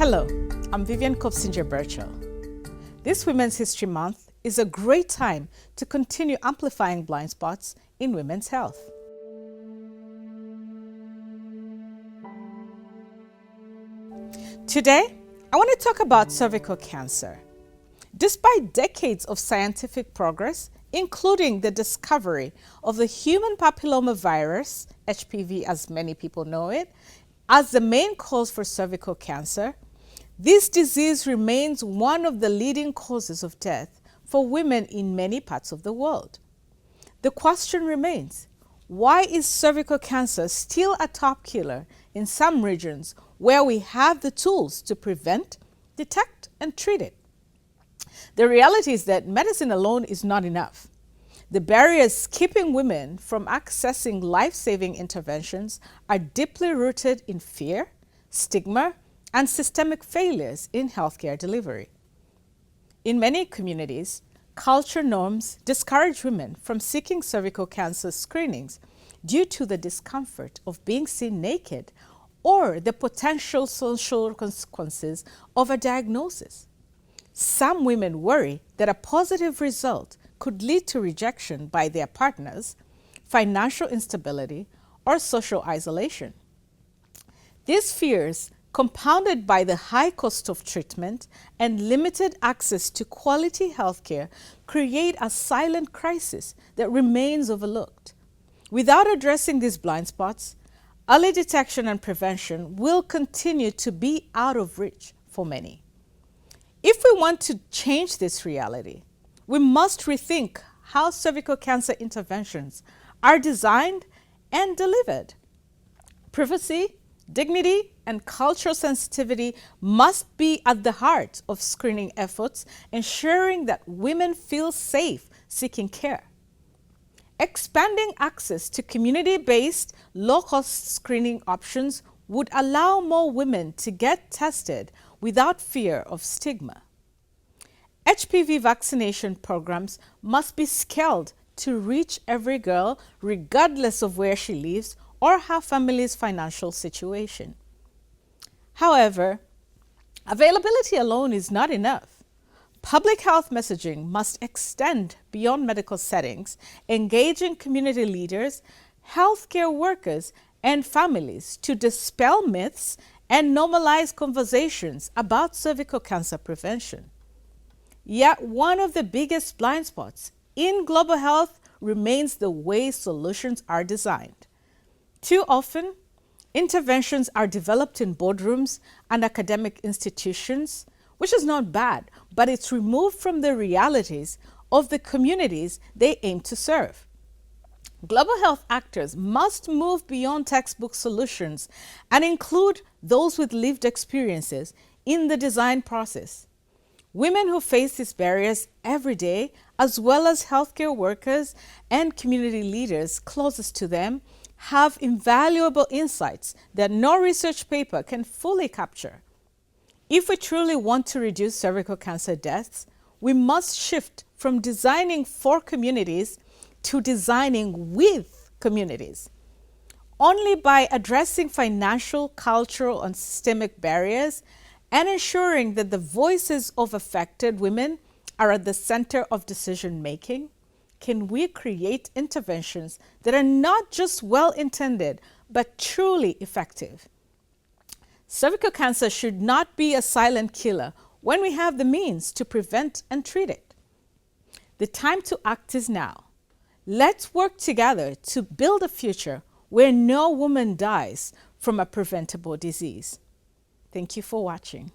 Hello, I'm Vivian Kopsinger-Birchall. This Women's History Month is a great time to continue amplifying blind spots in women's health. Today, I want to talk about cervical cancer. Despite decades of scientific progress, including the discovery of the human papillomavirus, HPV as many people know it, as the main cause for cervical cancer, this disease remains one of the leading causes of death for women in many parts of the world. The question remains, why is cervical cancer still a top killer in some regions where we have the tools to prevent, detect, and treat it? The reality is that medicine alone is not enough. The barriers keeping women from accessing life-saving interventions are deeply rooted in fear, stigma, and systemic failures in healthcare delivery. In many communities, culture norms discourage women from seeking cervical cancer screenings due to the discomfort of being seen naked or the potential social consequences of a diagnosis. Some women worry that a positive result could lead to rejection by their partners, financial instability, or social isolation. These fears, compounded by the high cost of treatment and limited access to quality healthcare, create a silent crisis that remains overlooked. Without addressing these blind spots, early detection and prevention will continue to be out of reach for many. If we want to change this reality, we must rethink how cervical cancer interventions are designed and delivered. Privacy, dignity, and cultural sensitivity must be at the heart of screening efforts, ensuring that women feel safe seeking care. Expanding access to community-based, low-cost screening options would allow more women to get tested without fear of stigma. HPV vaccination programs must be scaled to reach every girl, regardless of where she lives or her family's financial situation. However, availability alone is not enough. Public health messaging must extend beyond medical settings, engaging community leaders, healthcare workers, and families to dispel myths and normalize conversations about cervical cancer prevention. Yet one of the biggest blind spots in global health remains the way solutions are designed. Too often, interventions are developed in boardrooms and academic institutions, which is not bad, but it's removed from the realities of the communities they aim to serve. Global health actors must move beyond textbook solutions and include those with lived experiences in the design process. Women who face these barriers every day, as well as healthcare workers and community leaders closest to them, have invaluable insights that no research paper can fully capture. If we truly want to reduce cervical cancer deaths, we must shift from designing for communities to designing with communities. Only by addressing financial, cultural, and systemic barriers and ensuring that the voices of affected women are at the center of decision-making, can we create interventions that are not just well-intended, but truly effective. Cervical cancer should not be a silent killer when we have the means to prevent and treat it. The time to act is now. Let's work together to build a future where no woman dies from a preventable disease. Thank you for watching.